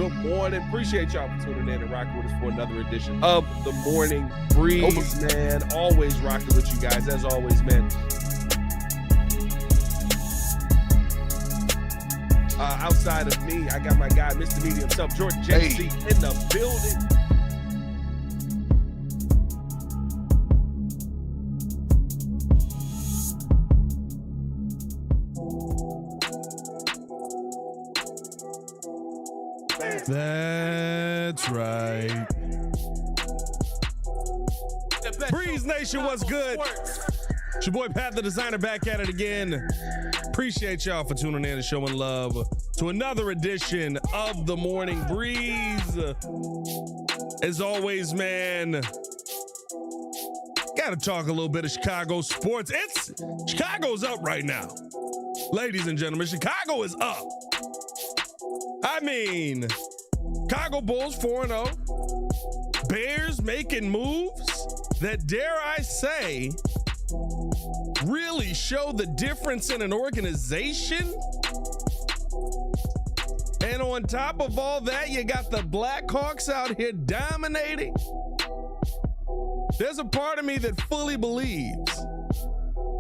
Good morning. Appreciate y'all for tuning in and rocking with us for another edition of the Morning Breeze, man. Always rocking with you guys, as always, man. Outside of me, I got my guy, Mr. Media himself, Jordan JC, in the building. That's right. Breeze Nation, what's good? It's your boy Pat the Designer back at it again. Appreciate y'all for tuning in and showing love to another edition of the Morning Breeze. As always, man, gotta talk a little bit of Chicago sports. Chicago's up right now. Ladies and gentlemen, Chicago is up. I mean, Chicago Bulls 4-0. Bears making moves that, dare I say, really show the difference in an organization. And on top of all that, you got the Blackhawks out here dominating. There's a part of me that fully believes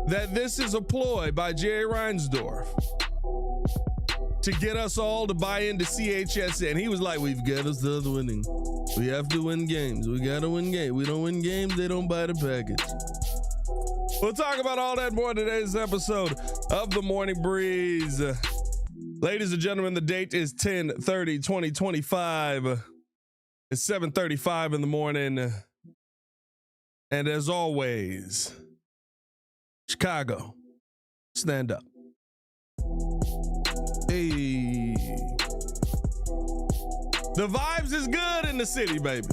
that this is a ploy by Jerry Reinsdorf to get us all to buy into CHSN. He was like, we've got to start winning. We have to win games. We got to win games. We don't win games, they don't buy the package. We'll talk about all that more in today's episode of the Morning Breeze. Ladies and gentlemen, the date is 10/30/2025. It's 7:35 in the morning. And as always, Chicago, stand up. Hey. The vibes is good in the city, baby.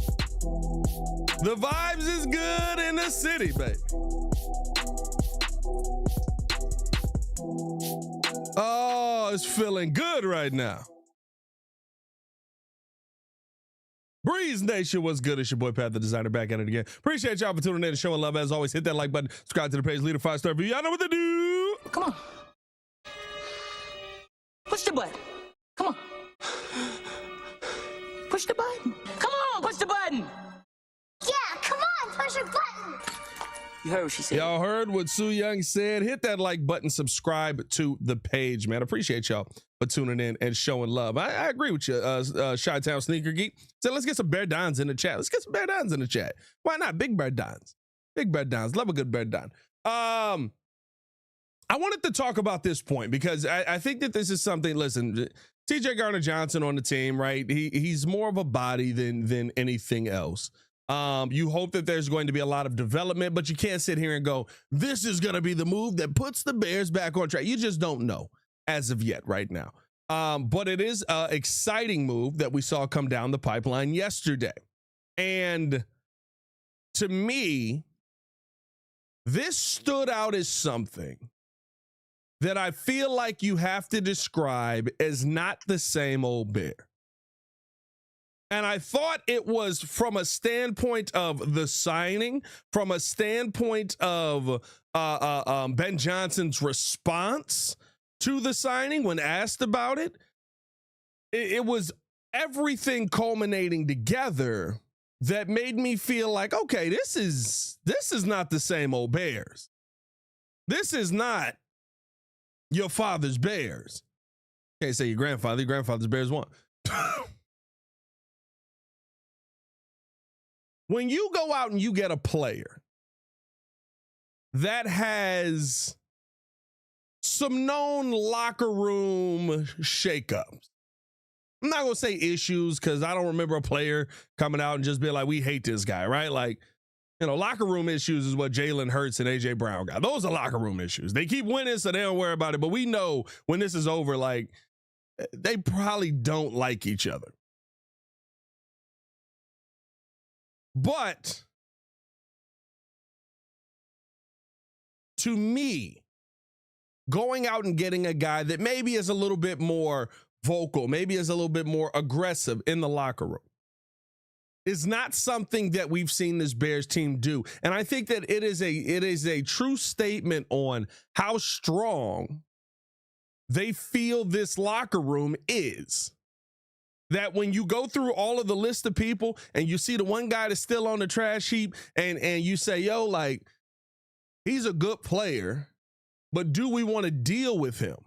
The vibes is good in the city, baby. Oh, it's feeling good right now. Breeze Nation, what's good? It's your boy Pat the Designer back at it again. Appreciate y'all for tuning in and showing love. As always, hit that like button, subscribe to the page, leave a 5-star review. Y'all know what to do. Come on. Push the button. Come on. Push the button. Come on, push the button. Yeah, come on, push a button. You heard what she said. Y'all heard what Sue Young said. Hit that like button, subscribe to the page, man. Appreciate y'all for tuning in and showing love. I agree with you, Chi-Town Sneaker Geek. So let's get some Bear Dons in the chat. Let's get some Bear Dons in the chat. Why not? Big Bear Dons. Big Bear Dons. Love a good Bear Don. I wanted to talk about this point because I think that this is something, listen, TJ Gardner-Johnson on the team, right? He's more of a body than anything else. You hope that there's going to be a lot of development, but you can't sit here and go, this is going to be the move that puts the Bears back on track. You just don't know as of yet right now. But it is an exciting move that we saw come down the pipeline yesterday. And to me, this stood out as something that I feel like you have to describe as not the same old Bear. And I thought it was from a standpoint of the signing, from a standpoint of Ben Johnson's response to the signing when asked about it. It was everything culminating together that made me feel like, okay, this is not the same old Bears. This is not your father's Bears. Can't say your grandfather's Bears won. When you go out and you get a player that has some known locker room shakeups, I'm not going to say issues because I don't remember a player coming out and just being like, we hate this guy, right? Like, locker room issues is what Jalen Hurts and A.J. Brown got. Those are locker room issues. They keep winning, so they don't worry about it. But we know when this is over, like, they probably don't like each other. But to me, going out and getting a guy that maybe is a little bit more vocal, maybe is a little bit more aggressive in the locker room, is not something that we've seen this Bears team do. And I think that it is a true statement on how strong they feel this locker room is. that when you go through all of the list of people and you see the one guy that's still on the trash heap and you say, yo, like, he's a good player, but do we want to deal with him?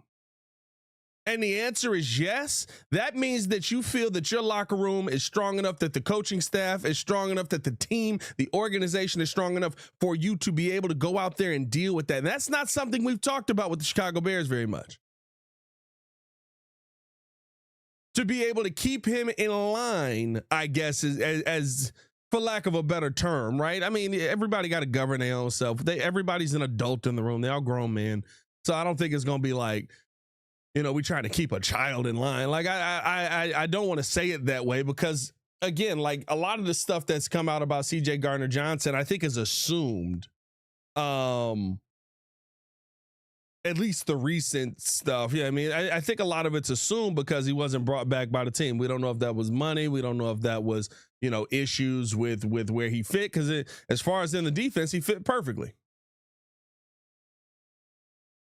And the answer is yes. That means that you feel that your locker room is strong enough, that the coaching staff is strong enough, that the team, the organization is strong enough for you to be able to go out there and deal with that. And that's not something we've talked about with the Chicago Bears very much. To be able to keep him in line, I guess, as for lack of a better term, right? I mean, everybody got to govern their own self. Everybody's an adult in the room. They're all grown men. So I don't think it's going to be like, you know, we trying to keep a child in line. Like, I don't want to say it that way because, again, like a lot of the stuff that's come out about CJ Gardner-Johnson, I think is assumed. At least the recent stuff. Yeah, I mean, I think a lot of it's assumed because he wasn't brought back by the team. We don't know if that was money. We don't know if that was, you know, issues with where he fit. Because as far as in the defense, he fit perfectly.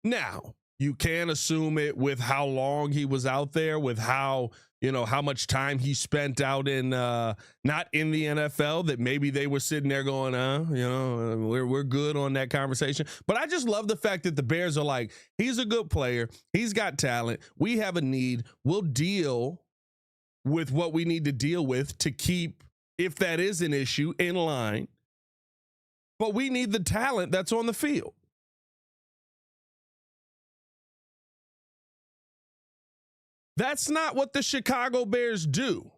Now, you can assume it with how long he was out there, with how, you know, how much time he spent out in, not in the NFL, that maybe they were sitting there going, you know, we're good on that conversation. But I just love the fact that the Bears are like, he's a good player. He's got talent. We have a need. We'll deal with what we need to deal with to keep, if that is an issue, in line. But we need the talent that's on the field. That's not what the Chicago Bears do.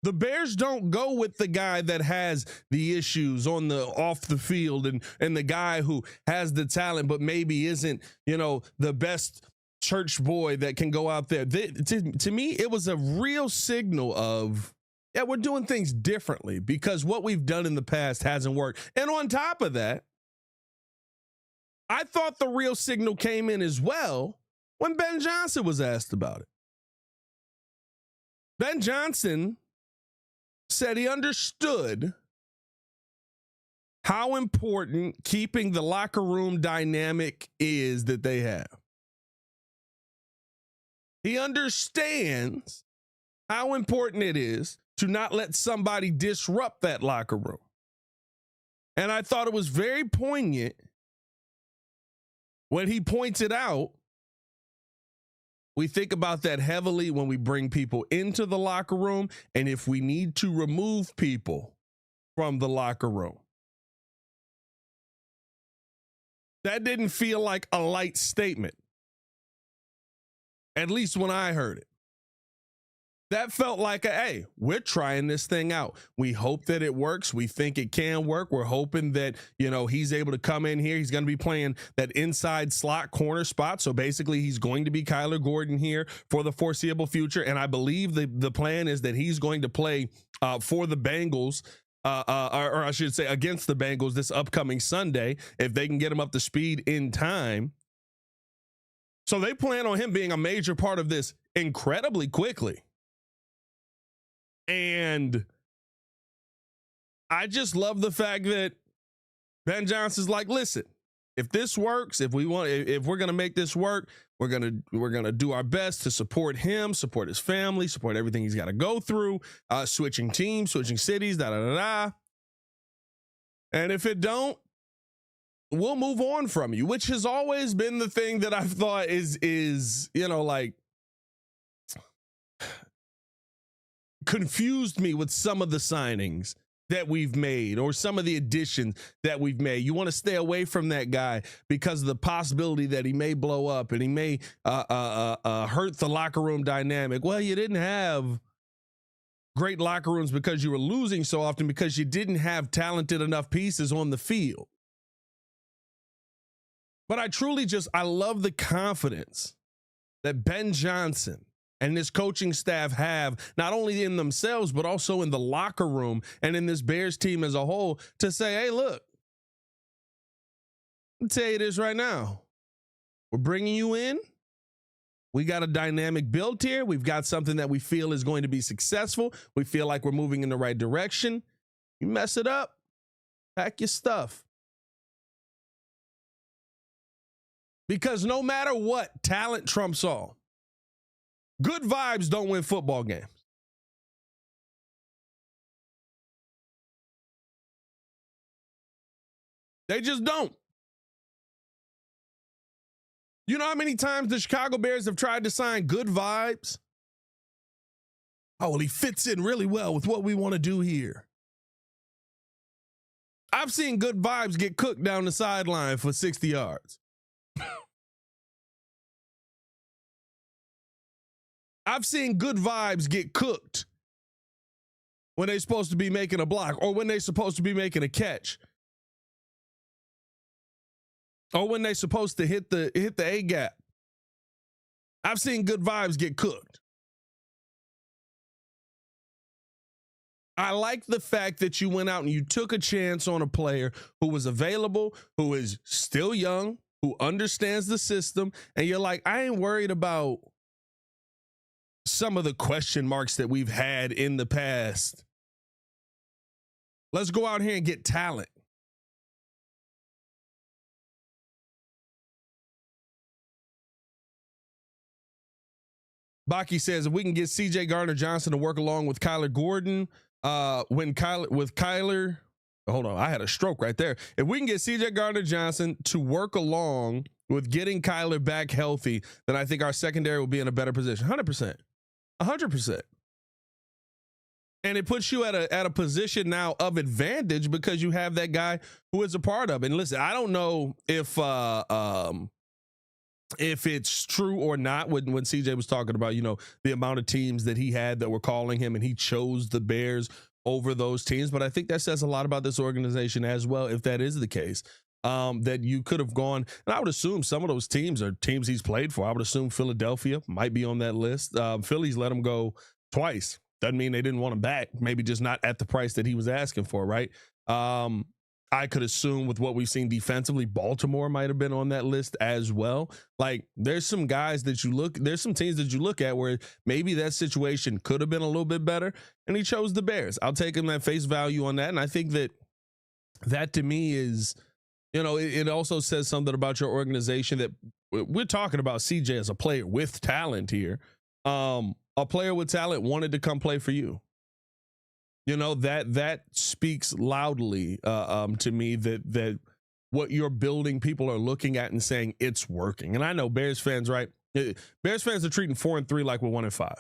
The Bears don't go with the guy that has the issues on the off the field and the guy who has the talent but maybe isn't, you know, the best church boy that can go out there. To me, it was a real signal of, yeah, we're doing things differently because what we've done in the past hasn't worked. And on top of that, I thought the real signal came in as well when Ben Johnson was asked about it. Ben Johnson said he understood how important keeping the locker room dynamic is that they have. He understands how important it is to not let somebody disrupt that locker room. And I thought it was very poignant when he pointed out, we think about that heavily when we bring people into the locker room and if we need to remove people from the locker room. That didn't feel like a light statement, at least when I heard it. That felt like hey, we're trying this thing out. We hope that it works. We think it can work. We're hoping that, you know, he's able to come in here. He's going to be playing that inside slot corner spot. So basically he's going to be Kyler Gordon here for the foreseeable future. And I believe the plan is that he's going to play for the Bengals, or I should say against the Bengals this upcoming Sunday, if they can get him up to speed in time. So they plan on him being a major part of this incredibly quickly. And I just love the fact that Ben Johnson's like, listen, if this works, if we're going to make this work, we're going to do our best to support him, support his family, support everything he's got to go through, switching teams, switching cities, da. And if it don't, we'll move on from you, which has always been the thing that I've thought is, you know, like, confused me with some of the signings that we've made or some of the additions that we've made. You want to stay away from that guy because of the possibility that he may blow up and he may hurt the locker room dynamic. Well, you didn't have great locker rooms because you were losing so often because you didn't have talented enough pieces on the field. But I love the confidence that Ben Johnson and this coaching staff have, not only in themselves, but also in the locker room and in this Bears team as a whole, to say, hey, look, I'll tell you this right now. We're bringing you in. We got a dynamic build here. We've got something that we feel is going to be successful. We feel like we're moving in the right direction. You mess it up, pack your stuff. Because no matter what, talent trumps all. Good vibes don't win football games. They just don't. You know how many times the Chicago Bears have tried to sign good vibes? Oh, well, he fits in really well with what we want to do here. I've seen good vibes get cooked down the sideline for 60 yards. I've seen good vibes get cooked when they're supposed to be making a block or when they're supposed to be making a catch. Or when they're supposed to hit the A gap. I've seen good vibes get cooked. I like the fact that you went out and you took a chance on a player who was available, who is still young, who understands the system, and you're like, I ain't worried about some of the question marks that we've had in the past. Let's go out here and get talent. Baki says if we can get CJ Gardner-Johnson to work along with Kyler Gordon, Kyler, hold on, I had a stroke right there. If we can get CJ Gardner-Johnson to work along with getting Kyler back healthy, then I think our secondary will be in a better position. 100%. 100%. And it puts you at a position now of advantage because you have that guy who is a part of it. And listen, I don't know if it's true or not when CJ was talking about, you know, the amount of teams that he had that were calling him and he chose the Bears over those teams. But I think that says a lot about this organization as well, if that is the case, that you could have gone. And I would assume some of those teams are teams he's played for. I would assume Philadelphia might be on that list. Philly's let him go twice. Doesn't mean they didn't want him back. Maybe just not at the price that he was asking for, right? I could assume with what we've seen defensively, Baltimore might have been on that list as well. Like there's some guys that there's some teams that you look at where maybe that situation could have been a little bit better and he chose the Bears. I'll take him at face value on that. And I think that to me is, you know, it also says something about your organization that we're talking about CJ as a player with talent here. A player with talent wanted to come play for you. You know, that speaks loudly to me that what you're building, people are looking at and saying it's working. And I know Bears fans, right? Bears fans are treating 4-3 like we're 1-5.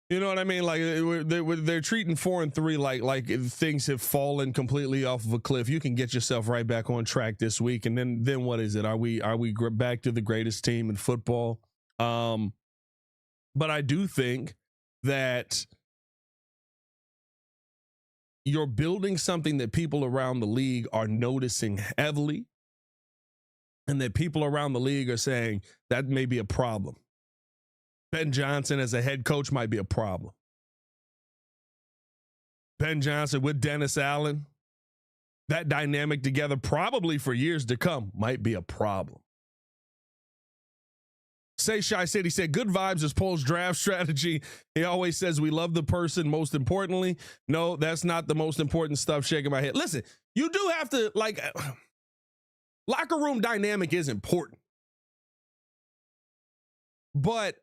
You know what I mean? Like they're treating 4-3 like things have fallen completely off of a cliff. You can get yourself right back on track this week, and then what is it? Are we back to the greatest team in football? But I do think that you're building something that people around the league are noticing heavily, and that people around the league are saying that may be a problem. Ben Johnson as a head coach might be a problem. Ben Johnson with Dennis Allen, that dynamic together probably for years to come might be a problem. Say Shy City said, good vibes is Paul's draft strategy. He always says we love the person most importantly. No, that's not the most important stuff. Shaking my head. Listen, you do have to, like, locker room dynamic is important. But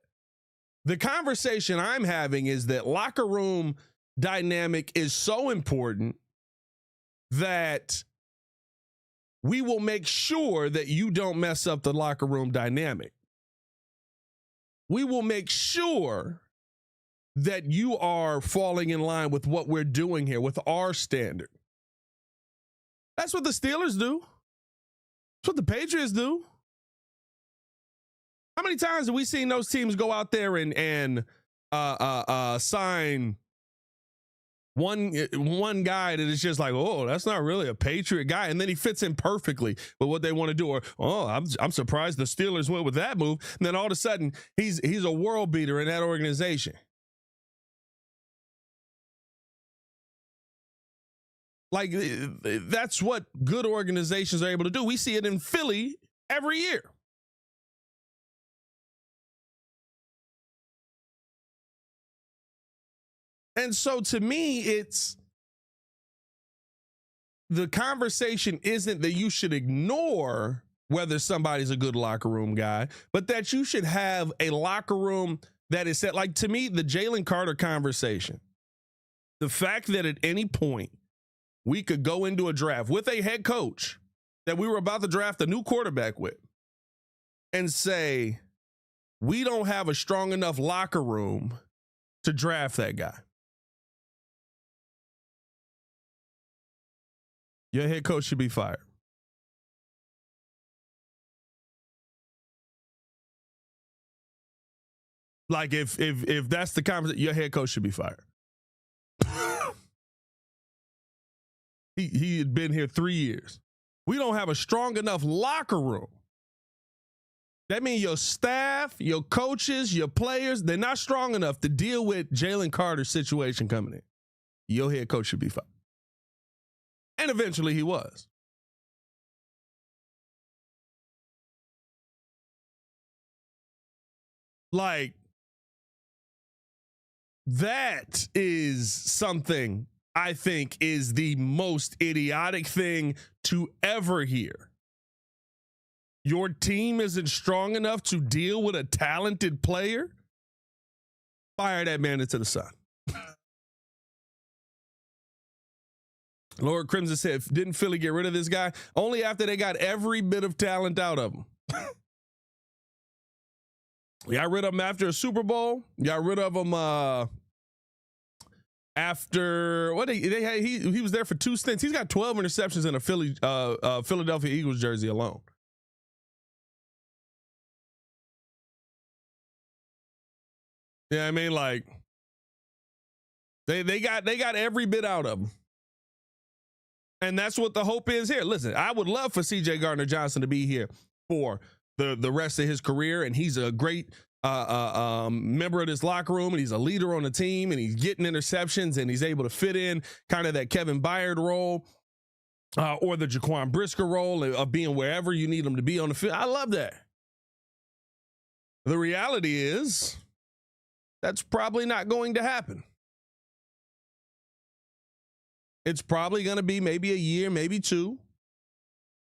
the conversation I'm having is that locker room dynamic is so important that we will make sure that you don't mess up the locker room dynamic. We will make sure that you are falling in line with what we're doing here, with our standard. That's what the Steelers do. That's what the Patriots do. How many times have we seen those teams go out there and sign one guy that is just like, oh, that's not really a Patriot guy, and then he fits in perfectly with what they want to do. Or, oh, I'm surprised the Steelers went with that move. And then all of a sudden, he's a world beater in that organization. Like, that's what good organizations are able to do. We see it in Philly every year. And so to me, it's the conversation isn't that you should ignore whether somebody's a good locker room guy, but that you should have a locker room that is set. Like, to me, the Jalen Carter conversation, the fact that at any point we could go into a draft with a head coach that we were about to draft a new quarterback with and say, we don't have a strong enough locker room to draft that guy. Your head coach should be fired. Like, if that's the conversation, your head coach should be fired. He had been here 3 years. We don't have a strong enough locker room. That means your staff, your coaches, your players, they're not strong enough to deal with Jalen Carter's situation coming in. Your head coach should be fired. And eventually he was. Like, that is something I think is the most idiotic thing to ever hear. Your team isn't strong enough to deal with a talented player? Fire that man into the sun. Lord Crimson said, didn't Philly get rid of this guy? Only after they got every bit of talent out of him. Got rid of him after a Super Bowl. Got rid of him after what he was there for 2 stints. He's got 12 interceptions in a Philadelphia Eagles jersey alone. Yeah, I mean, like, they got every bit out of him. And that's what the hope is here. Listen, I would love for CJ Gardner-Johnson to be here for the rest of his career, and he's a great member of this locker room, and he's a leader on the team, and he's getting interceptions, and he's able to fit in kind of that Kevin Byard role or the Jaquan Brisker role of being wherever you need him to be on the field. I love that. The reality is that's probably not going to happen. It's probably going to be maybe a year, maybe 2.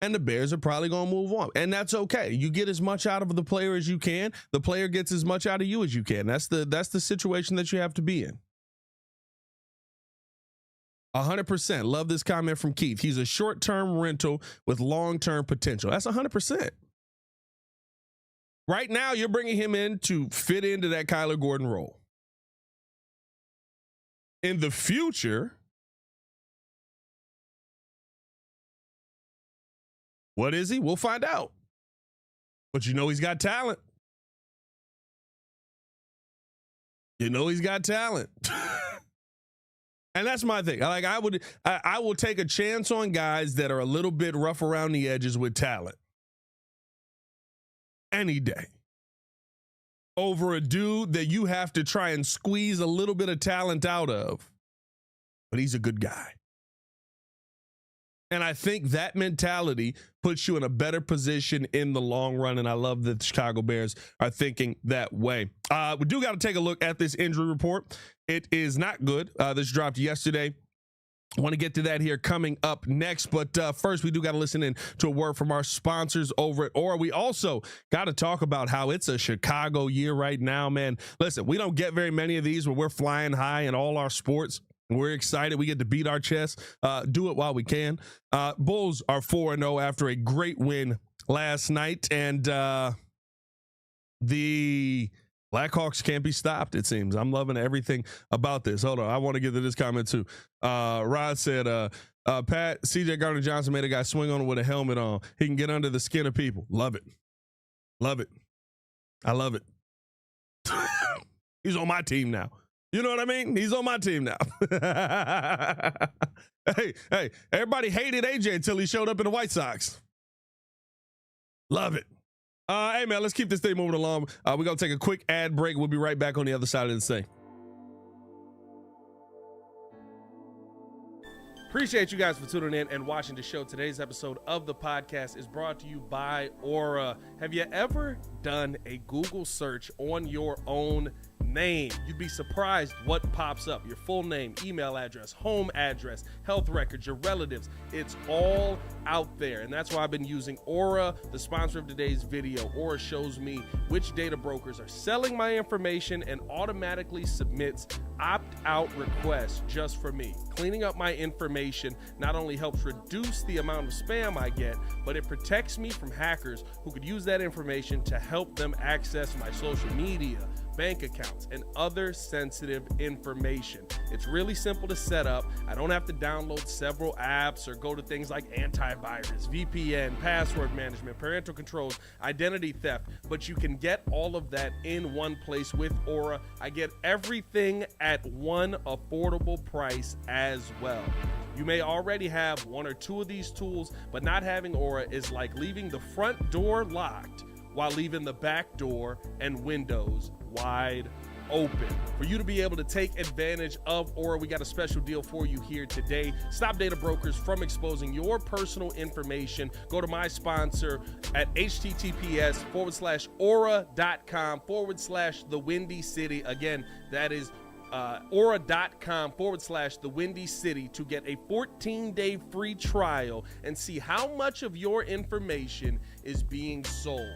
And the Bears are probably going to move on. And that's okay. You get as much out of the player as you can. The player gets as much out of you as you can. That's the situation that you have to be in. 100%. Love this comment from Keith. He's a short-term rental with long-term potential. That's 100%. Right now, you're bringing him in to fit into that Kyler Gordon role. In the future, what is he? We'll find out. But you know he's got talent. You know he's got talent. And that's my thing. Like, I will take a chance on guys that are a little bit rough around the edges with talent. Any day. Over a dude that you have to try and squeeze a little bit of talent out of. But he's a good guy. And I think that mentality puts you in a better position in the long run. And I love that the Chicago Bears are thinking that way. We do got to take a look at this injury report. It is not good. This dropped yesterday. I want to get to that here coming up next. But first, we do got to listen in to a word from our sponsors over at Aura. We also got to talk about how it's a Chicago year right now, man. Listen, we don't get very many of these where we're flying high in all our sports. We're excited. We get to beat our chest, do it while we can. Bulls are 4-0 after a great win last night. And the Blackhawks can't be stopped, it seems. I'm loving everything about this. Hold on. I want to get to this comment, too. Rod said, Pat, CJ Gardner-Johnson made a guy swing on him with a helmet on. He can get under the skin of people. Love it. Love it. I love it. He's on my team now. You know what I mean? He's on my team now. Hey, everybody hated AJ until he showed up in the White Sox. Love it. Hey, man, let's keep this thing moving along. We're going to take a quick ad break. We'll be right back on the other side of this thing. Appreciate you guys for tuning in and watching the show. Today's episode of the podcast is brought to you by Aura. Have you ever done a Google search on your own name. You'd be surprised what pops up. Your full name, email address, home address, health records, your relatives. It's all out there. And that's why I've been using Aura, the sponsor of today's video. Aura shows me which data brokers are selling my information and automatically submits opt-out requests just for me. Cleaning up my information not only helps reduce the amount of spam I get, but it protects me from hackers who could use that information to help them access my social media, bank accounts, and other sensitive information. It's really simple to set up. I don't have to download several apps or go to things like antivirus, VPN, password management, parental controls, identity theft, but you can get all of that in one place with Aura. I get everything at one affordable price as well. You may already have one or two of these tools, but not having Aura is like leaving the front door locked while leaving the back door and windows wide open. For you to be able to take advantage of Aura, we got a special deal for you here today. Stop data brokers from exposing your personal information. Go to my sponsor at https://aura.com/the Windy City. Again, that is aura.com/the Windy City to get a 14-day free trial and see how much of your information is being sold.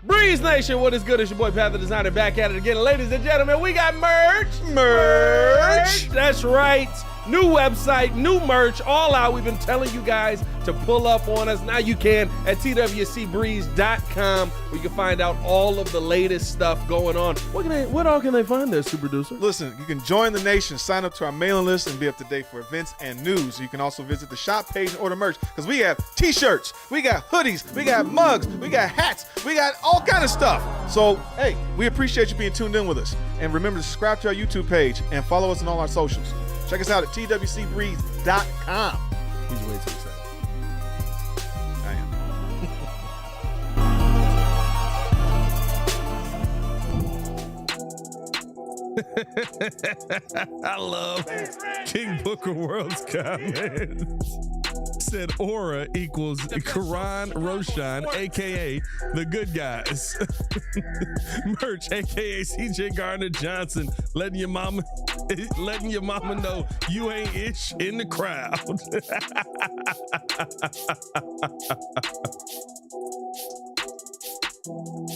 Breeze Nation, what is good? It's your boy Pat the Designer back at it again. Ladies and gentlemen, we got merch. That's right. New website, new merch, all out. We've been telling you guys to pull up on us. Now you can at twcbreeze.com, where you can find out all of the latest stuff going on. What all can they find there, Super Producer? Listen, you can join the nation, sign up to our mailing list, and be up to date for events and news. You can also visit the shop page and order merch, because we have t-shirts, we got hoodies, we got mugs, we got hats, we got all kind of stuff. So, hey, we appreciate you being tuned in with us. And remember to subscribe to our YouTube page and follow us on all our socials. Check us out at twcbreeze.com. He's way too excited. I am. I love King Booker World's comments. Said Aura equals Karan Roshan, aka the good guys. Merch, aka CJ Gardner-Johnson, letting your mama know you ain't ish in the crowd.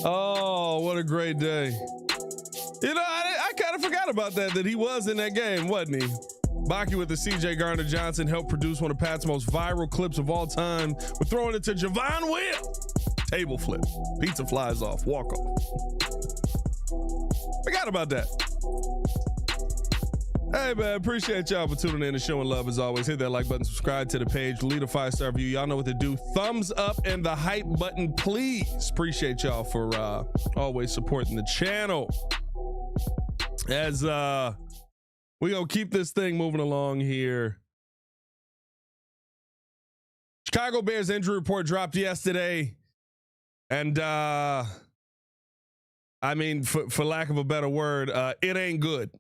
Oh, what a great day. You know, I kind of forgot about that he was in that game, wasn't he? Baki with the CJ Gardner-Johnson helped produce one of Pat's most viral clips of all time. We're throwing it to Javon Will. Table flip. Pizza flies off. Walk off. Forgot about that. Hey, man, appreciate y'all for tuning in and showing love as always. Hit that like button, subscribe to the page, leave a 5-star review. Y'all know what to do. Thumbs up and the hype button, please. Appreciate y'all for always supporting the channel. As we gonna keep this thing moving along here. Chicago Bears injury report dropped yesterday. And I mean, for lack of a better word, it ain't good.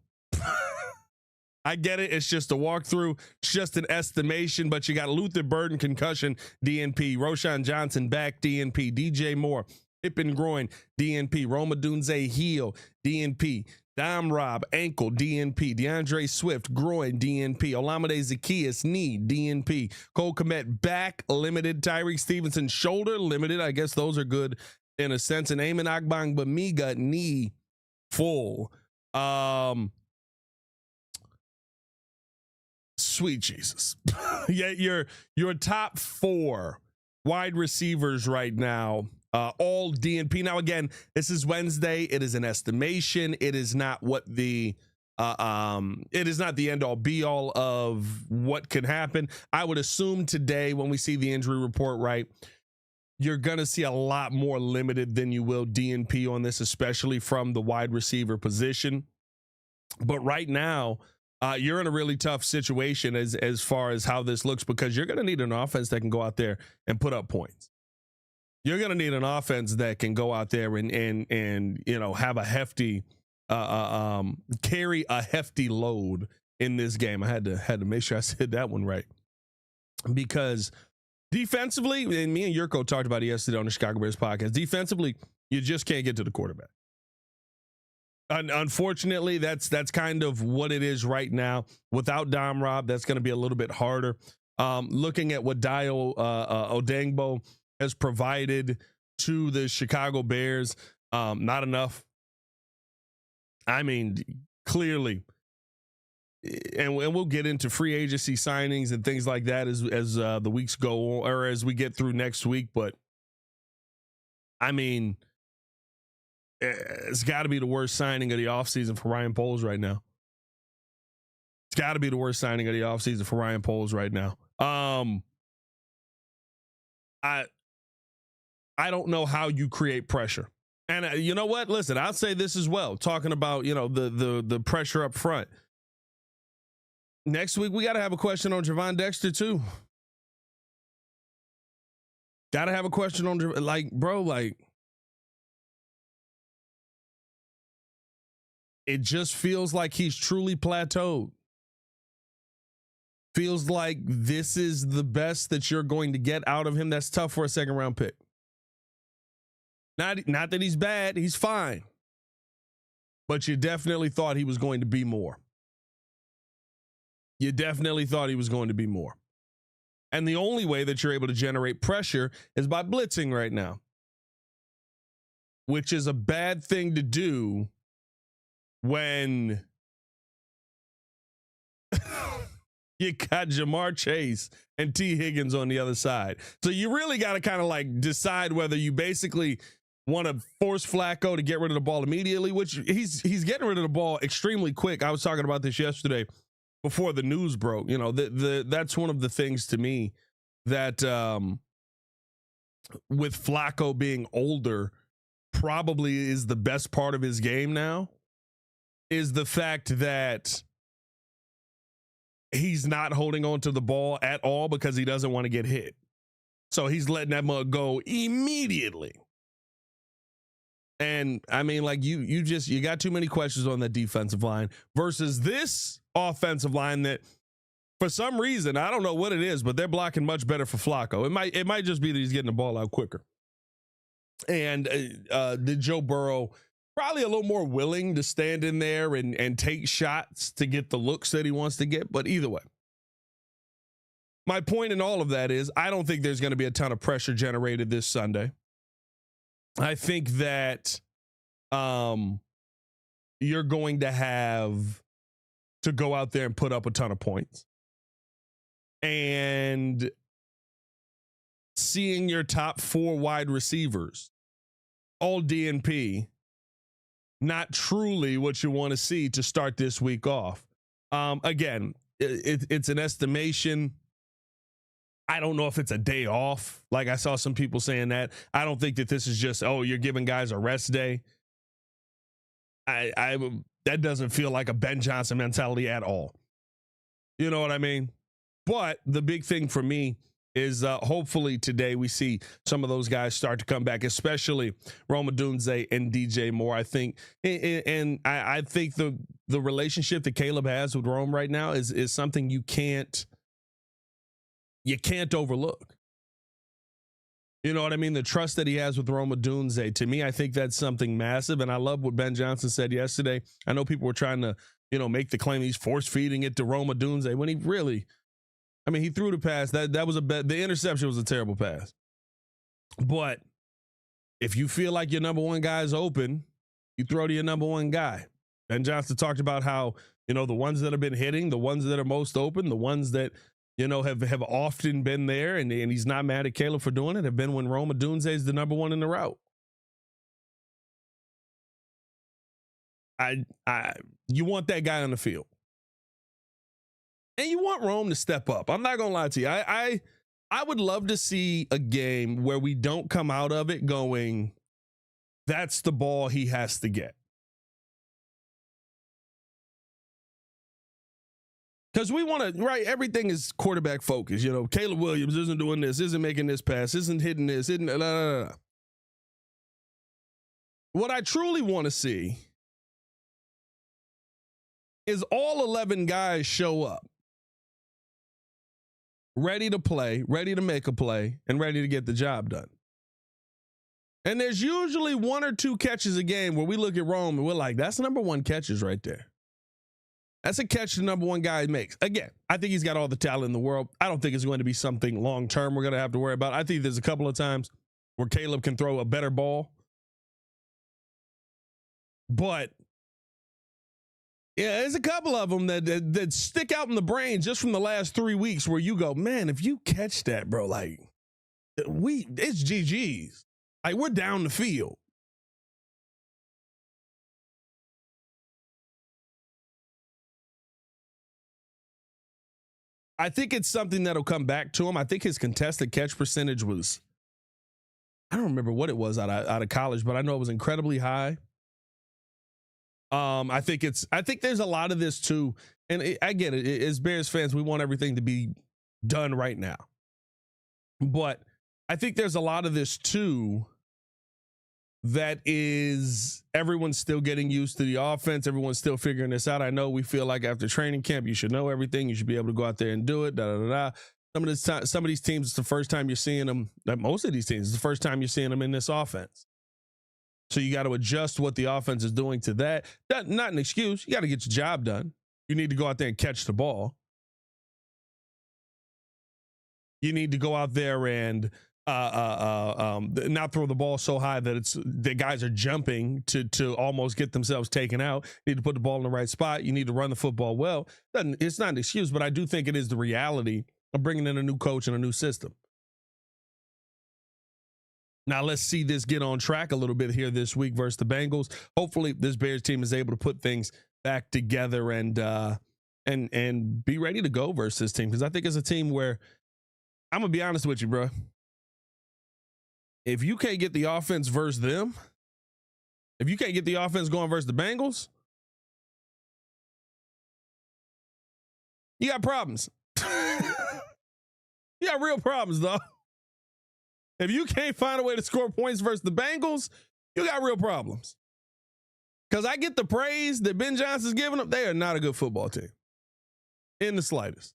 I get it. It's just a walkthrough. It's just an estimation, but you got Luther Burden concussion, DNP. Roshan Johnson back, DNP. DJ Moore, hip and groin, DNP. Roma Dunze heel, DNP. Dom Rob, ankle, DNP. DeAndre Swift, groin, DNP. Olamide Zacchaeus, knee, DNP. Cole Kmet, back, limited. Tyreek Stevenson, shoulder, limited. I guess those are good in a sense. And Eamon Agbangbamiga, knee, full. Sweet Jesus. Yeah, your top 4 wide receivers right now, all DNP. Now, again, this is Wednesday. It is an estimation. It is not what the it is not the end all be all of what can happen. I would assume today, when we see the injury report, right, you're going to see a lot more limited than you will DNP on this, especially from the wide receiver position. But right now, you're in a really tough situation as far as how this looks, because you're going to need an offense that can go out there and put up points. You're going to need an offense that can go out there and you know, have a hefty carry a hefty load in this game. I had to make sure I said that one right, because Defensively, and me and Yurko talked about it yesterday on the Chicago Bears podcast, defensively, you just can't get to the quarterback. Unfortunately, that's kind of what it is right now. Without Dom Rob, that's going to be a little bit harder. Looking at what Dio Odangbo has provided to the Chicago Bears, not enough. I mean, clearly, and we'll get into free agency signings and things like that as the weeks go on, or as we get through next week. But I mean, it's got to be the worst signing of the offseason for Ryan Poles right now. It's got to be the worst signing of the offseason for Ryan Poles right now. I don't know how you create pressure. And you know what? Listen, I'll say this as well. Talking about, the pressure up front. Next week, we got to have a question on Javon Dexter, too. Got to have a question on, it just feels like he's truly plateaued. Feels like this is the best that you're going to get out of him. That's tough for a second round pick. Not that he's bad, he's fine. But you definitely thought he was going to be more. You definitely thought he was going to be more. And the only way that you're able to generate pressure is by blitzing right now, which is a bad thing to do when you got Jamar Chase and T. Higgins on the other side. So you really got to kind of decide whether you basically want to force Flacco to get rid of the ball immediately, which he's getting rid of the ball extremely quick. I was talking about this yesterday before the news broke. That's one of the things to me that with Flacco being older probably is the best part of his game now, is the fact that he's not holding on to the ball at all because he doesn't want to get hit. So he's letting that mug go immediately. And I mean, you got too many questions on that defensive line versus this offensive line that for some reason, I don't know what it is, but they're blocking much better for Flacco. It might just be that he's getting the ball out quicker. And the Joe Burrow probably a little more willing to stand in there and take shots to get the looks that he wants to get. But either way, my point in all of that is I don't think there's going to be a ton of pressure generated this Sunday. I think that you're going to have to go out there and put up a ton of points. And seeing your top 4 wide receivers, all DNP, not truly what you want to see to start this week off. Again, it's an estimation. I don't know if it's a day off. Like I saw some people saying that. I don't think that this is just, you're giving guys a rest day. That doesn't feel like a Ben Johnson mentality at all. You know what I mean? But the big thing for me is hopefully today we see some of those guys start to come back, especially Rome Odunze and DJ Moore. I think, and I think the relationship that Caleb has with Rome right now is something you can't overlook. You know what I mean? The trust that he has with Rome Odunze, to me, I think that's something massive. And I love what Ben Johnson said yesterday. I know people were trying to, make the claim he's force feeding it to Rome Odunze when he really, he threw the pass. That was the interception was a terrible pass. But if you feel like your number one guy is open, you throw to your number one guy. Ben Johnson talked about how, the ones that have been hitting, the ones that are most open, the ones that, have often been there, and he's not mad at Caleb for doing it, have been when Rome Odunze is the number one in the route. You want that guy on the field. And you want Rome to step up. I'm not going to lie to you. I would love to see a game where we don't come out of it going, that's the ball he has to get. Because we want to, right? Everything is quarterback focused. Caleb Williams isn't doing this, isn't making this pass, isn't hitting this, isn't. What I truly want to see is all 11 guys show up. ready to play, ready to make a play, and ready to get the job done. And there's usually one or two catches a game where we look at Rome and we're like, that's number one catches right there. That's a catch the number one guy makes. Again, I think he's got all the talent in the world. I don't think it's going to be something long-term we're going to have to worry about. I think there's a couple of times where Caleb can throw a better ball. But yeah, there's a couple of them that stick out in the brain just from the last 3 weeks where you go, man, if you catch that, bro, like it's GG's. Like we're down the field. I think it's something that'll come back to him. I think his contested catch percentage was, I don't remember what it was out of college, but I know it was incredibly high. I think there's a lot of this too. And I get it. As Bears fans, we want everything to be done right now. But I think there's a lot of this too that is everyone's still getting used to the offense. Everyone's still figuring this out. I know we feel like after training camp, you should know everything. You should be able to go out there and do it. Some of these teams, it's the first time you're seeing them. Most of these teams, it's the first time you're seeing them in this offense. So you got to adjust what the offense is doing to that. That's not an excuse. You got to get your job done. You need to go out there and catch the ball. You need to go out there and not throw the ball so high that the guys are jumping to almost get themselves taken out. You need to put the ball in the right spot. You need to run the football well. It's not an excuse, but I do think it is the reality of bringing in a new coach and a new system. Now let's see this get on track a little bit here this week versus the Bengals. Hopefully this Bears team is able to put things back together and be ready to go versus this team. Because I think it's a team where, I'm going to be honest with you, bro. If you can't get the offense versus them, if you can't get the offense going versus the Bengals, you got problems. You got real problems, though. If you can't find a way to score points versus the Bengals, you got real problems. Because I get the praise that Ben Johnson's giving them. They are not a good football team in the slightest.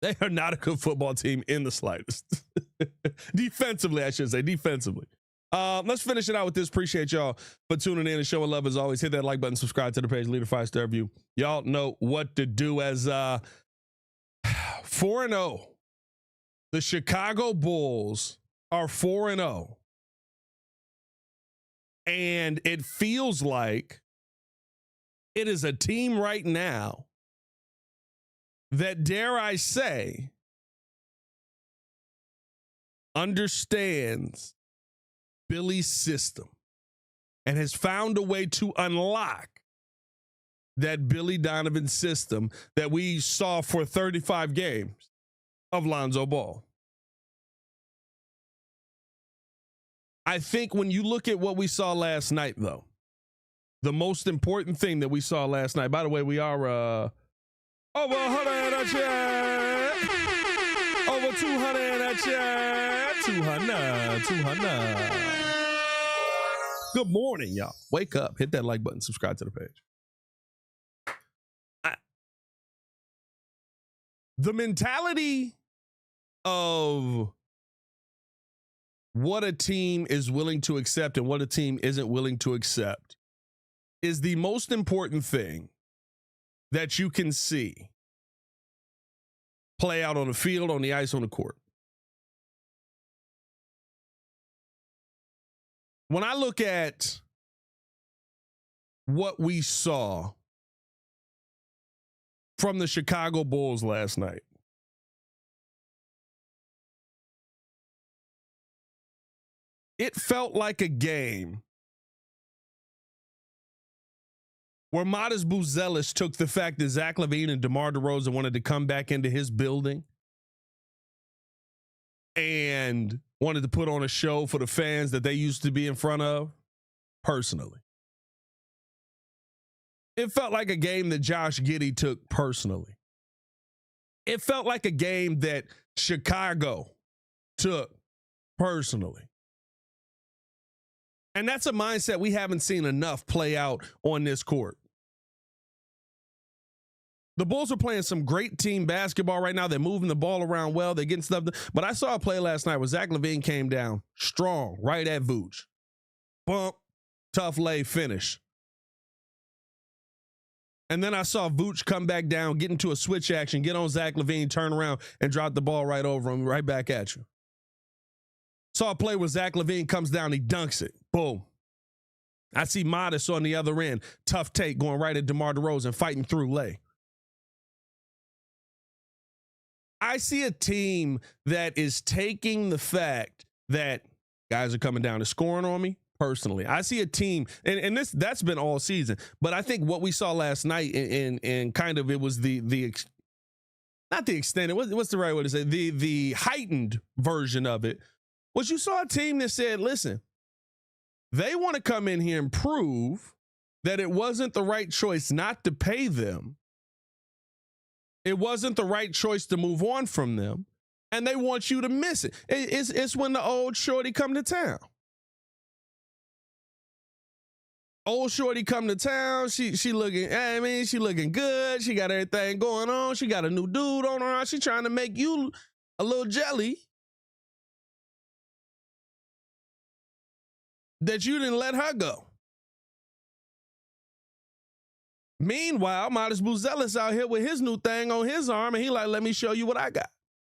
They are not a good football team in the slightest. Defensively, I should say. Defensively. Let's finish it out with this. Appreciate y'all for tuning in and showing love as always. Hit that like button, subscribe to the page, leave a 5-star review. Y'all know what to do as 4-0. The Chicago Bulls are 4-0. And it feels like it is a team right now that, dare I say, understands Billy's system and has found a way to unlock that Billy Donovan system that we saw for 35 games of Lonzo Ball. I think when you look at what we saw last night, though, the most important thing that we saw last night, by the way, we are over 100 in a chat. Over 200 in a chat. 200. Good morning, y'all. Wake up, hit that like button, subscribe to the page. The mentality of what a team is willing to accept and what a team isn't willing to accept is the most important thing that you can see play out on the field, on the ice, on the court. When I look at what we saw from the Chicago Bulls last night, it felt like a game where Modest Buzelis took the fact that Zach LaVine and DeMar DeRozan wanted to come back into his building and wanted to put on a show for the fans that they used to be in front of personally. It felt like a game that Josh Giddey took personally. It felt like a game that Chicago took personally. And that's a mindset we haven't seen enough play out on this court. The Bulls are playing some great team basketball right now. They're moving the ball around well. They're getting stuff. But I saw a play last night where Zach LaVine came down strong right at Vooch. Bump, tough lay, finish. And then I saw Vooch come back down, get into a switch action, get on Zach LaVine, turn around, and drop the ball right over him, right back at you. Saw a play where Zach LaVine comes down, he dunks it. Boom. I see Modest on the other end. Tough take going right at DeMar DeRozan, fighting through lay. I see a team that is taking the fact that guys are coming down and scoring on me personally. I see a team, and that's been all season, but I think what we saw last night in kind of, it was not the extended, what's the right way to say, the heightened version of it, was you saw a team that said, listen, they want to come in here and prove that it wasn't the right choice not to pay them. It wasn't the right choice to move on from them, and they want you to miss it. It's when the old shorty come to town. Old shorty come to town. She looking, I mean, she looking good. She got everything going on. She got a new dude on her. She trying to make you a little jelly that you didn't let her go. Meanwhile, Modest Buzelis out here with his new thing on his arm, and he like, let me show you what I got.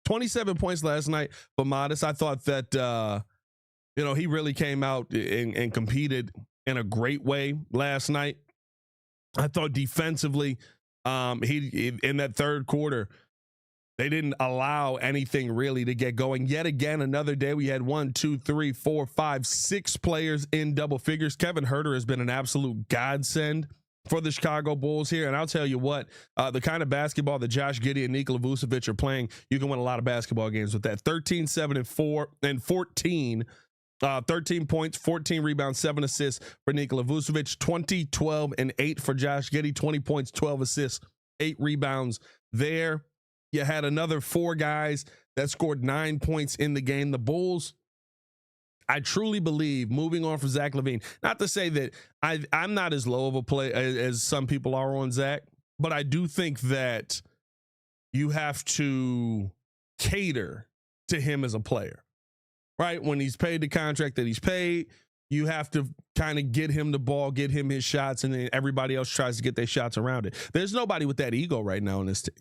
27 points last night for Modest. I thought that, he really came out and competed in a great way last night. I thought defensively, he in that third quarter, they didn't allow anything really to get going. Yet again, another day we had 1, 2, 3, 4, 5, 6 players in double figures. Kevin Huerter has been an absolute godsend for the Chicago Bulls here. And I'll tell you what, the kind of basketball that Josh Giddey and Nikola Vucevic are playing, you can win a lot of basketball games with that. 13, 7, and 4, and 14, 13 points, 14 rebounds, 7 assists for Nikola Vucevic, 20, 12, and 8 for Josh Giddey, 20 points, 12 assists, 8 rebounds there. You had another 4 guys that scored 9 points in the game. The Bulls, I truly believe, moving on from Zach LaVine, not to say that I'm not as low of a play as some people are on Zach, but I do think that you have to cater to him as a player, right? When he's paid the contract that he's paid, you have to kind of get him the ball, get him his shots, and then everybody else tries to get their shots around it. There's nobody with that ego right now in this team.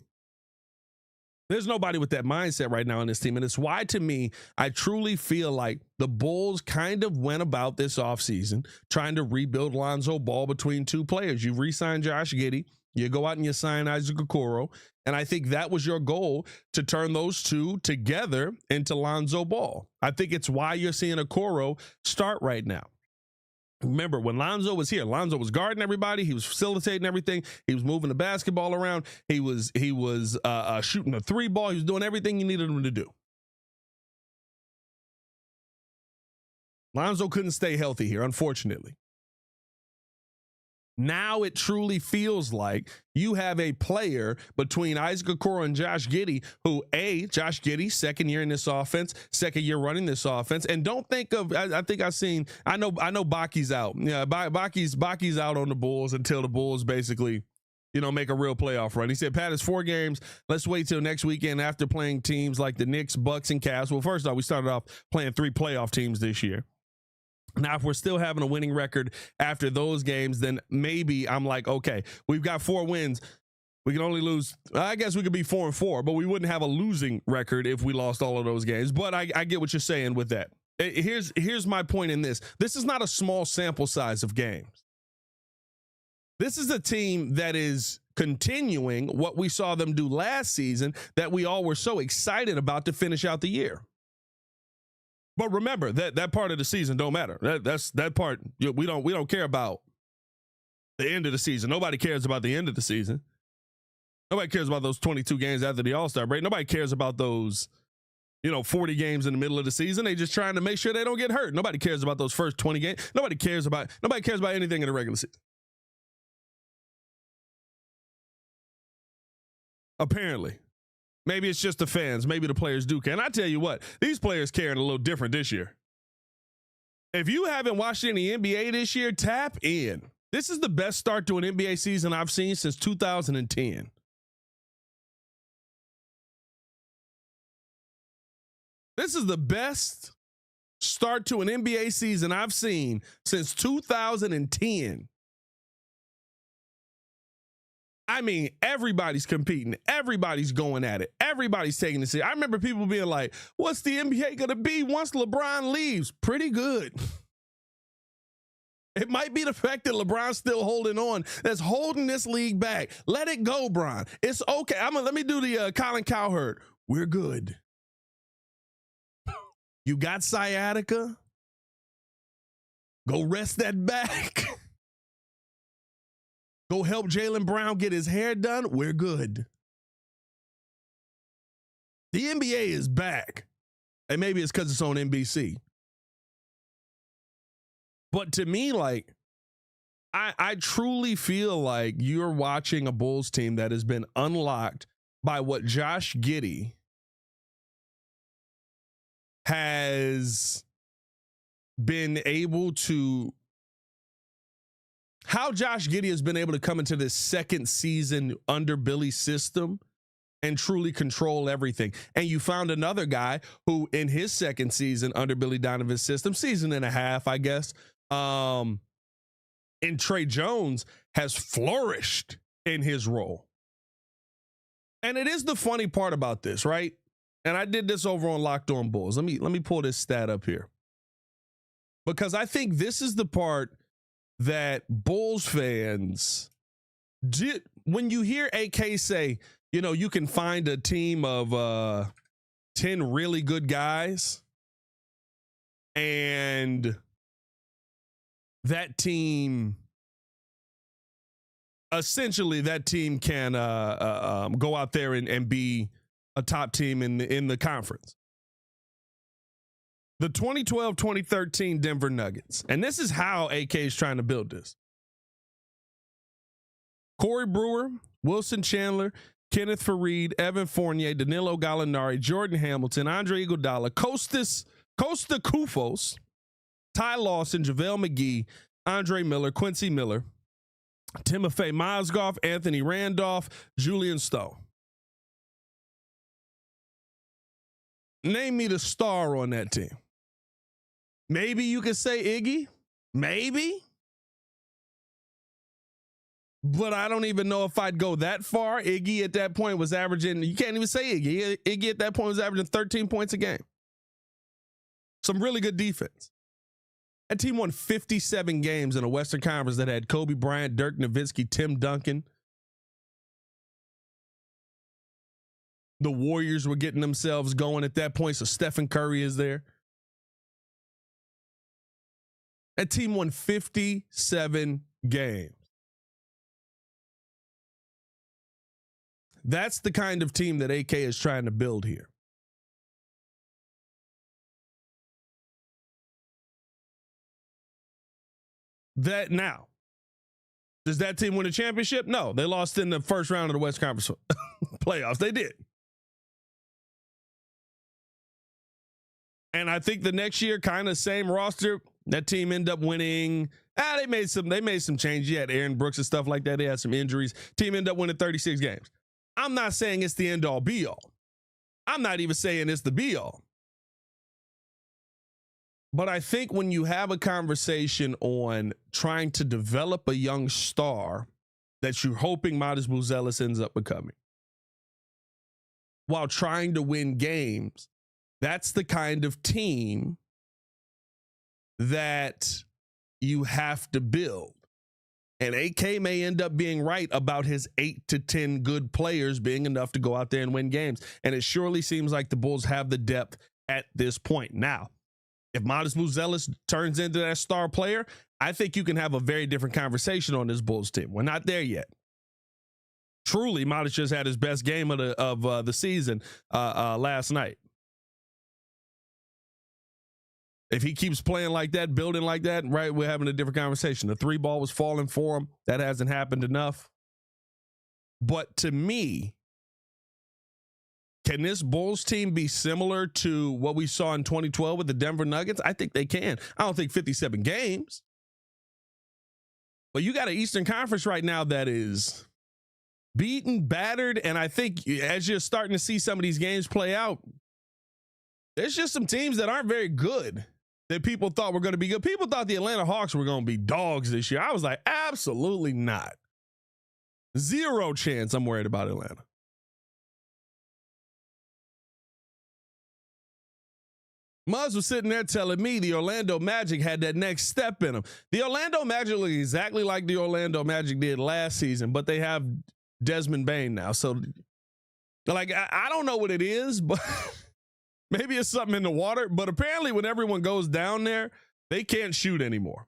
There's nobody with that mindset right now in this team. And it's why, to me, I truly feel like the Bulls kind of went about this offseason trying to rebuild Lonzo Ball between 2 players. You've re-signed Josh Giddey. You go out and you sign Isaac Okoro. And I think that was your goal, to turn those 2 together into Lonzo Ball. I think it's why you're seeing Okoro start right now. Remember, when Lonzo was here, Lonzo was guarding everybody. He was facilitating everything. He was moving the basketball around. He was shooting a 3 ball. He was doing everything you needed him to do. Lonzo couldn't stay healthy here, unfortunately. Now it truly feels like you have a player between Isaac Okoro and Josh Giddey who, Josh Giddey, second year in this offense, second year running this offense. And don't think of, I think I know Baki's out. Yeah, Baki's out on the Bulls until the Bulls basically, make a real playoff run. He said, Pat, it's 4 games. Let's wait till next weekend after playing teams like the Knicks, Bucks, and Cavs. Well, first off, we started off playing 3 playoff teams this year. Now, if we're still having a winning record after those games, then maybe I'm like, okay, we've got 4 wins. We can only lose. I guess we could be 4-4, but we wouldn't have a losing record if we lost all of those games. But I get what you're saying with that. Here's my point in this. This is not a small sample size of games. This is a team that is continuing what we saw them do last season that we all were so excited about to finish out the year. But remember that part of the season don't matter. That part we don't care about the end of the season. Nobody cares about the end of the season. Nobody cares about those 22 games after the All-Star break. Nobody cares about those, 40 games in the middle of the season. They just trying to make sure they don't get hurt. Nobody cares about those first 20 games. Nobody cares about anything in the regular season. Apparently. Maybe it's just the fans. Maybe the players do care. And I tell you what, these players caring a little different this year. If you haven't watched any NBA this year, tap in. This is the best start to an NBA season I've seen since 2010. This is the best start to an NBA season I've seen since 2010. I mean, everybody's competing. Everybody's going at it. Everybody's taking the seat. I remember people being like, what's the NBA going to be once LeBron leaves? Pretty good. It might be the fact that LeBron's still holding on that's holding this league back. Let it go, Bron. It's okay. Let me do the Colin Cowherd. We're good. You got sciatica? Go rest that back. Go help Jaylen Brown get his hair done. We're good. The NBA is back. And maybe it's because it's on NBC. But to me, like, I truly feel like you're watching a Bulls team that has been unlocked by what Josh Giddey has been able to, how Josh Giddey has been able to come into this second season under Billy's system and truly control everything. And you found another guy who in his second season under Billy Donovan's system, season and a half, I guess, in Trey Jones has flourished in his role. And it is the funny part about this, right? And I did this over on Locked On Bulls. Let me pull this stat up here. Because I think this is the part that Bulls fans did. When you hear AK say, you know, you can find a team of 10 really good guys and that team, essentially that team can go out there and be a top team in the conference. The 2012-2013 Denver Nuggets. And this is how AK is trying to build this. Corey Brewer, Wilson Chandler, Kenneth Faried, Evan Fournier, Danilo Gallinari, Jordan Hamilton, Andre Iguodala, Costa Koufos, Ty Lawson, JaVale McGee, Andre Miller, Quincy Miller, Timofey Mozgov, Anthony Randolph, Julian Stowe. Name me the star on that team. Maybe you could say Iggy. Maybe. But I don't even know if I'd go that far. Iggy at that point was averaging, you can't even say Iggy. Iggy at that point was averaging 13 points a game. Some really good defense. That team won 57 games in a Western Conference that had Kobe Bryant, Dirk Nowitzki, Tim Duncan. The Warriors were getting themselves going at that point, so Stephen Curry is there. That team won 57 games. That's the kind of team that AK is trying to build here. That now, does that team win a championship? No, they lost in the first round of the West Conference playoffs. They did. And I think the next year, kind of same roster, that team ended up winning. They made some changes. You had Aaron Brooks and stuff like that. They had some injuries. Team ended up winning 36 games. I'm not saying it's the end all be all. I'm not even saying it's the be all. But I think when you have a conversation on trying to develop a young star that you're hoping Modest Buzelis ends up becoming, while trying to win games, that's the kind of team that you have to build. And AK may end up being right about his 8 to 10 good players being enough to go out there and win games. And it surely seems like the Bulls have the depth at this point. Now, if Modest Buzelis turns into that star player, I think you can have a very different conversation on this Bulls team. We're not there yet. Truly, Modest just had his best game of the season last night. If he keeps playing like that, building like that, right, we're having a different conversation. The 3-ball was falling for him. That hasn't happened enough. But to me, can this Bulls team be similar to what we saw in 2012 with the Denver Nuggets? I think they can. I don't think 57 games. But you got an Eastern Conference right now that is beaten, battered, and I think as you're starting to see some of these games play out, there's just some teams that aren't very good that people thought were going to be good. People thought the Atlanta Hawks were going to be dogs this year. I was like, absolutely not. Zero chance I'm worried about Atlanta. Muzz was sitting there telling me the Orlando Magic had that next step in them. The Orlando Magic look exactly like the Orlando Magic did last season, but they have Desmond Bane now. So, like, I don't know what it is, but maybe it's something in the water. But apparently when everyone goes down there, they can't shoot anymore.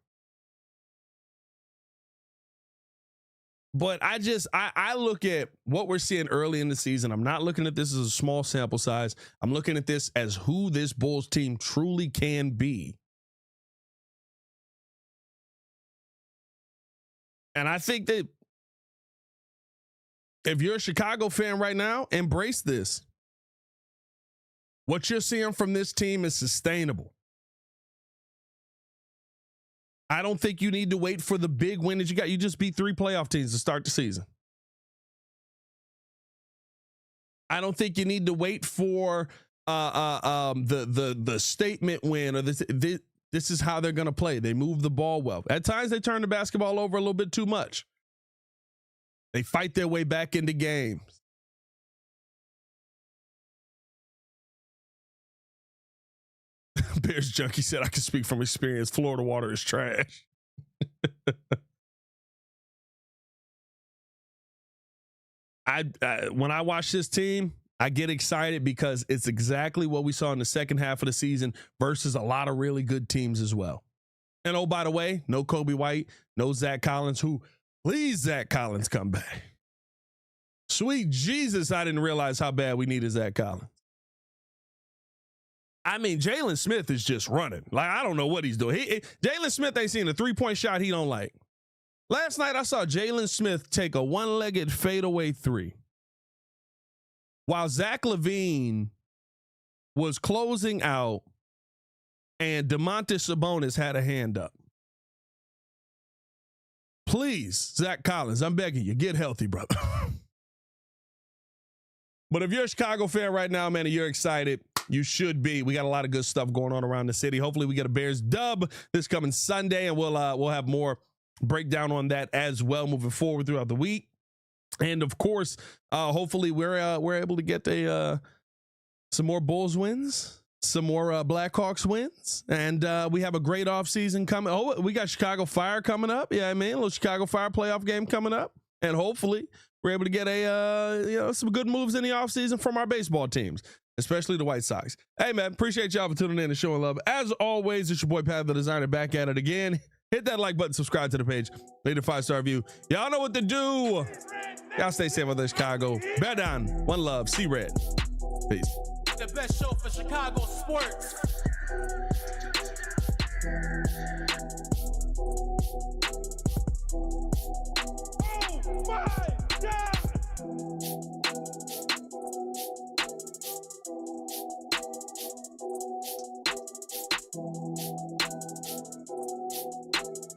But I look at what we're seeing early in the season. I'm not looking at this as a small sample size. I'm looking at this as who this Bulls team truly can be. And I think that if you're a Chicago fan right now, embrace this. What you're seeing from this team is sustainable. I don't think you need to wait for the big win that you got. You just beat 3 playoff teams to start the season. I don't think you need to wait for the statement win or this is how they're going to play. They move the ball well. At times they turn the basketball over a little bit too much. They fight their way back into games. Bears Junkie said, I can speak from experience. Florida water is trash. When I watch this team, I get excited because it's exactly what we saw in the second half of the season versus a lot of really good teams as well. And oh, by the way, no Kobe White, no Zach Collins, who please Zach Collins come back. Sweet Jesus, I didn't realize how bad we needed Zach Collins. I mean, Jalen Smith is just running. Like, I don't know what he's doing. Jalen Smith ain't seen a 3-point shot he don't like. Last night, I saw Jalen Smith take a one-legged fadeaway 3. While Zach LaVine was closing out and Domantas Sabonis had a hand up. Please, Zach Collins, I'm begging you, get healthy, brother. But if you're a Chicago fan right now, man, and you're excited, you should be. We got a lot of good stuff going on around the city. Hopefully we get a Bears dub this coming Sunday, and we'll have more breakdown on that as well moving forward throughout the week. And of course, hopefully we're able to get some more Bulls wins, some more Blackhawks wins, and we have a great offseason coming. Oh, we got Chicago Fire coming up. Yeah, I mean, a little Chicago Fire playoff game coming up, and hopefully we're able to get some good moves in the offseason from our baseball teams, especially the White Sox. Hey, man, appreciate y'all for tuning in and showing love. As always, it's your boy, Pat the Designer, back at it again. Hit that like button, subscribe to the page, leave a 5-star review. Y'all know what to do. Y'all stay safe with Chicago. Bear down. One love. See red. Peace. The best show for Chicago sports. Oh, my.